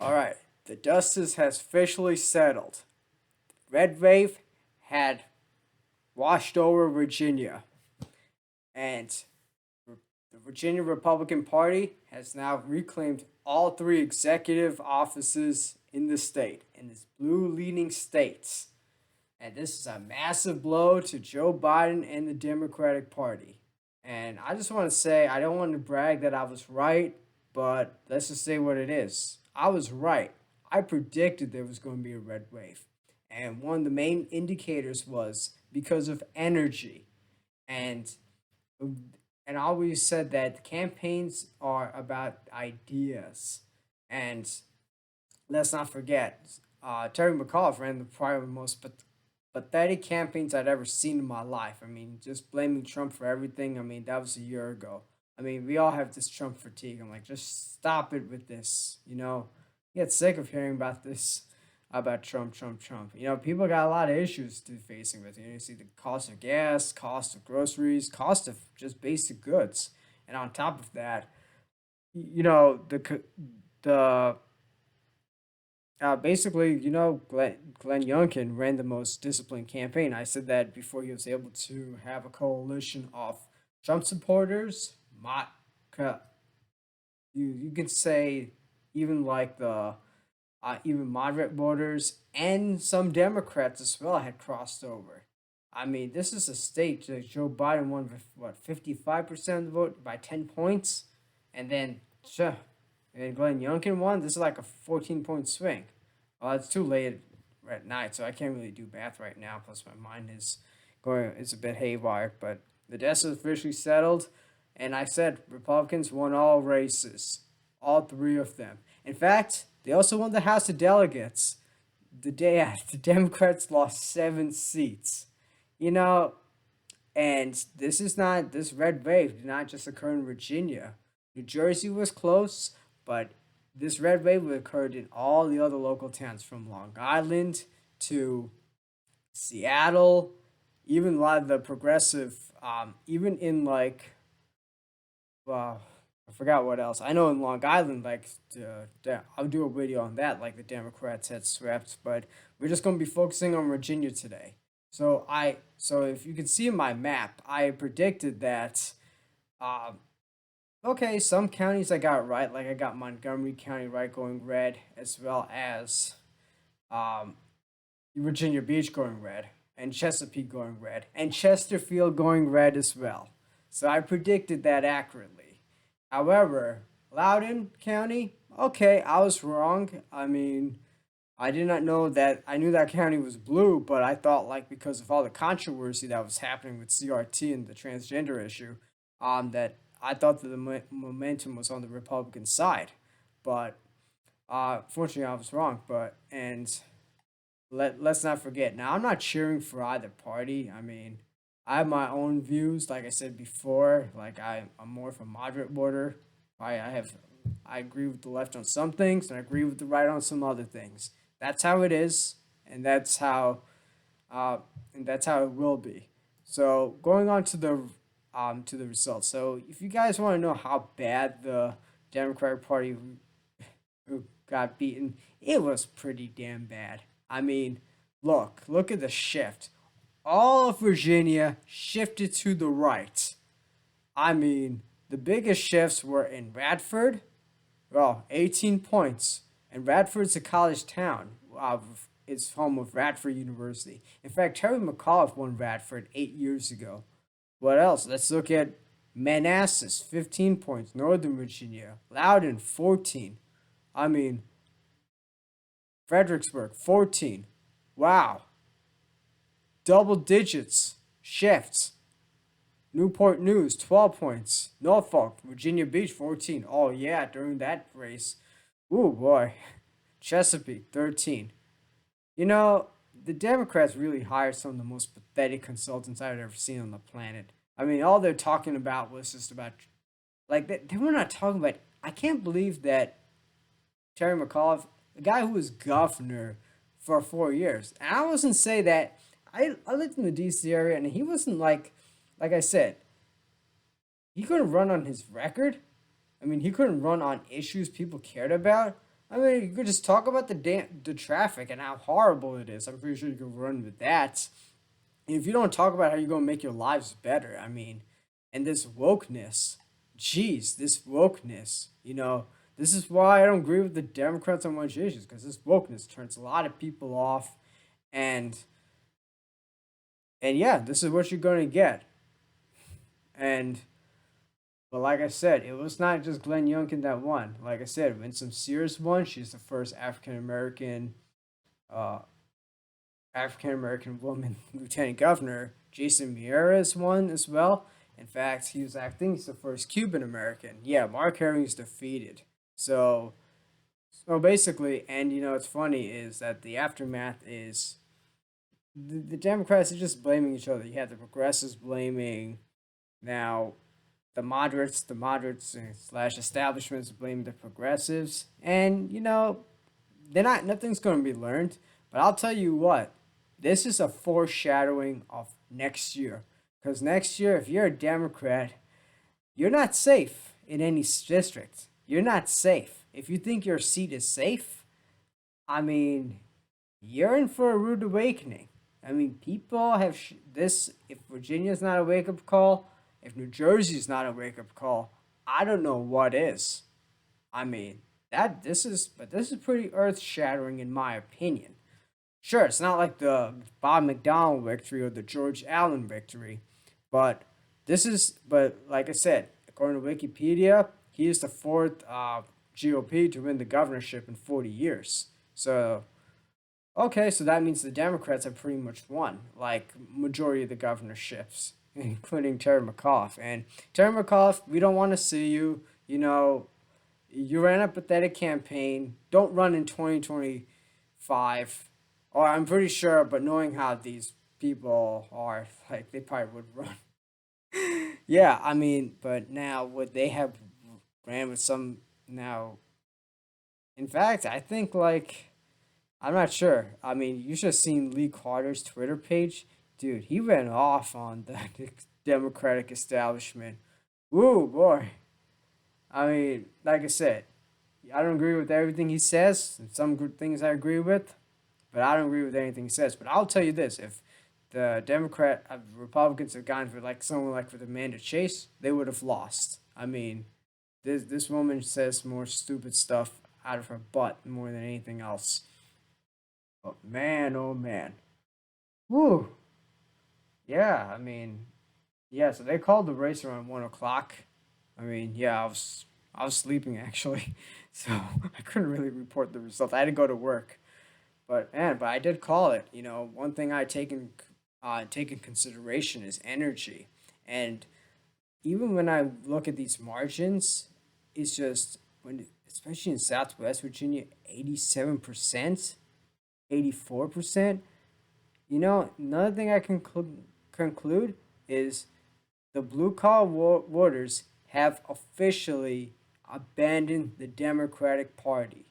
All right, the dust has officially settled. Red wave had washed over Virginia, and the Virginia Republican Party has now reclaimed all three executive offices in the state, in its blue leading states. And this is a massive blow to Joe Biden and the Democratic Party. And I just want to say, I don't want to brag that I was right, but let's just say what it is. I was right. I predicted there was going to be a red wave. And one of the main indicators was because of energy. And and I always said that campaigns are about ideas. And let's not forget, Terry McAuliffe ran the probably most pathetic campaigns I'd ever seen in my life. I mean, just blaming Trump for everything. I mean, that was a year ago. I mean, we all have this Trump fatigue. I'm like, just stop it with this. Get sick of hearing about this, about Trump, Trump, Trump. People got a lot of issues to facing with. You see the cost of gas, cost of groceries, cost of just basic goods, and on top of that, the basically, Glenn Youngkin ran the most disciplined campaign. I said that before he was able to have a coalition of Trump supporters, you can say even like the even moderate voters and some Democrats as well had crossed over. I mean, this is a state that Joe Biden won with what 55% of the vote by 10 points, and then sure, and Glenn Youngkin won. This is like a 14-point swing. Well, it's too late at night, so I can't really do math right now. Plus, my mind is going, it's a bit haywire. But the dust is officially settled, and I said Republicans won all races, all three of them. In fact, they also won the House of Delegates. The day after, the Democrats lost 7 seats. You know, and this red wave did not just occur in Virginia. New Jersey was close, but this red wave occurred in all the other local towns from Long Island to Seattle, even a lot of the progressive, even in like, well, I forgot what else. I know in Long Island, like, I'll do a video on that, like the Democrats had swept, but we're just going to be focusing on Virginia today. So if you can see in my map, I predicted that um, okay, some counties I got right, like I got Montgomery County right going red, as well as um, Virginia Beach going red, and Chesapeake going red, and Chesterfield going red as well. So I predicted that accurately. However, Loudoun County, okay, I was wrong. I mean, I did not know that. I knew that county was blue, but I thought like because of all the controversy that was happening with CRT and the transgender issue, that I thought that the momentum was on the Republican side. But fortunately, I was wrong. Let's not forget. Now, I'm not cheering for either party. I mean, I have my own views. Like I said before, like I'm more of a moderate voter. I agree with the left on some things, and I agree with the right on some other things. That's how it is, and uh, that's how it will be. So going on to the results. So if you guys want to know how bad the Democratic Party who got beaten, it was pretty damn bad. I mean, look at the shift. All of Virginia shifted to the right. I mean, the biggest shifts were in Radford, well, 18 points. And Radford's a college town. It's home of Radford University. In fact, Terry McAuliffe won Radford 8 years ago. What else? Let's look at Manassas, 15 points. Northern Virginia. Loudoun, 14. I mean, Fredericksburg, 14. Wow. Double digits. Shifts. Newport News, 12 points. Norfolk, Virginia Beach, 14. Oh, yeah, during that race. Ooh, boy. Chesapeake, 13. You know, the Democrats really hired some of the most pathetic consultants I've ever seen on the planet. I mean, all they're talking about was just about, like, they were not talking about. I can't believe that Terry McAuliffe, the guy who was governor for 4 years, and I wasn't say that. I lived in the D.C. area, and he wasn't like I said, he couldn't run on his record. I mean, he couldn't run on issues people cared about. I mean, you could just talk about the traffic and how horrible it is. I'm pretty sure you could run with that. If you don't talk about how you're gonna make your lives better, I mean, and this wokeness, jeez, this wokeness, this is why I don't agree with the Democrats on much issues because this wokeness turns a lot of people off, and yeah, this is what you're gonna get. And but like I said, it was not just Glenn Youngkin that won. Like I said, Winsome Sears won. She's the first uh, African American woman lieutenant governor. Jason Miyares won as well. In fact, I think he's the first Cuban American. Yeah, Mark Herring's defeated. So, basically, and what's funny is that the aftermath is the Democrats are just blaming each other. You have the progressives blaming now the moderates slash establishments blame the progressives, and they're not. Nothing's going to be learned. But I'll tell you what, this is a foreshadowing of next year. Because next year, if you're a Democrat, you're not safe in any district. You're not safe. If you think your seat is safe, I mean, you're in for a rude awakening. I mean, people have this. If Virginia's not a wake up call, if New Jersey's not a wake up call, I don't know what is. I mean, but this is pretty earth shattering in my opinion. Sure, it's not like the Bob McDonnell victory or the George Allen victory, but but like I said, according to Wikipedia, he is the fourth GOP to win the governorship in 40 years. So, okay, so that means the Democrats have pretty much won, like majority of the governorships, including Terry McAuliffe. And Terry McAuliffe, we don't want to see you. You ran a pathetic campaign. Don't run in 2025. Or I'm pretty sure, but knowing how these people are, like they probably would run. Yeah, I mean, but now would they have ran with some now? In fact, I think like I'm not sure. I mean, you should have seen Lee Carter's Twitter page. Dude, he went off on the Democratic establishment. Woo, boy. I mean, like I said, I don't agree with everything he says. Some good things I agree with, but I don't agree with anything he says. But I'll tell you this: if Republicans had gone for like someone like for Amanda Chase, they would have lost. I mean, this woman says more stupid stuff out of her butt more than anything else. But man, oh man, woo, yeah. I mean, yeah. So they called the race around 1 o'clock. I mean, yeah, I was sleeping actually, so I couldn't really report the results. I had to go to work. But man, but I did call it. One thing I take in consideration is energy, and even when I look at these margins, it's just when especially in Southwest Virginia, 87%, 84%. Another thing I can conclude is the blue collar voters have officially abandoned the Democratic Party.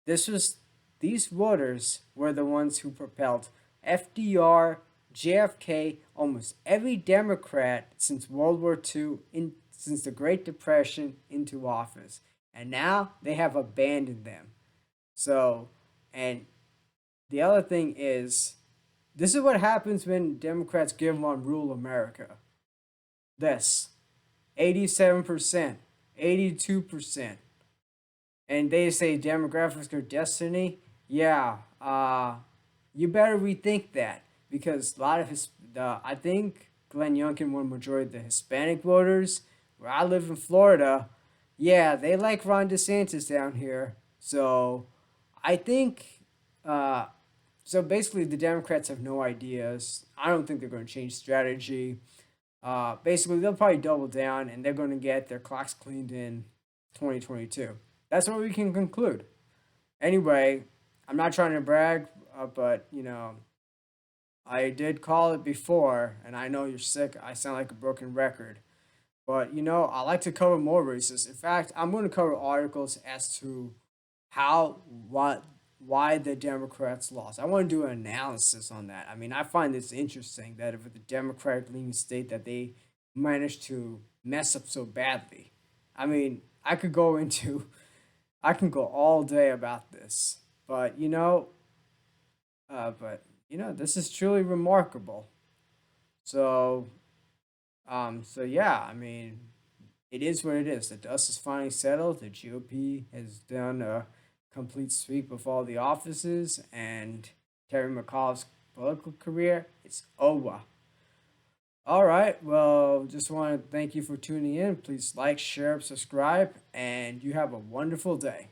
This was These voters were the ones who propelled FDR, JFK, almost every Democrat since World War II, since the Great Depression, into office. And now they have abandoned them. So, and the other thing is, this is what happens when Democrats give on rule America. This 87%, 82%. And they say demographics are destiny. Yeah, you better rethink that because a lot of I think Glenn Youngkin won majority of the Hispanic voters. Where I live in Florida, yeah, they like Ron DeSantis down here. So I think, uh, so basically the Democrats have no ideas. I don't think they're going to change strategy. Basically, they'll probably double down and they're going to get their clocks cleaned in 2022. That's what we can conclude. Anyway, I'm not trying to brag, but I did call it before, and I know you're sick. I sound like a broken record. But I like to cover more races. In fact, I'm going to cover articles as to how what why the Democrats lost. I want to do an analysis on that. I mean, I find this interesting that if the Democratic leaning state that they managed to mess up so badly. I mean, I could go into I can go all day about this, but this is truly remarkable. So, so yeah, I mean, it is what it is. The dust is finally settled. The GOP has done a complete sweep of all the offices, and Terry McAuliffe's political career is over. All right. Well, just want to thank you for tuning in. Please like, share, subscribe, and you have a wonderful day.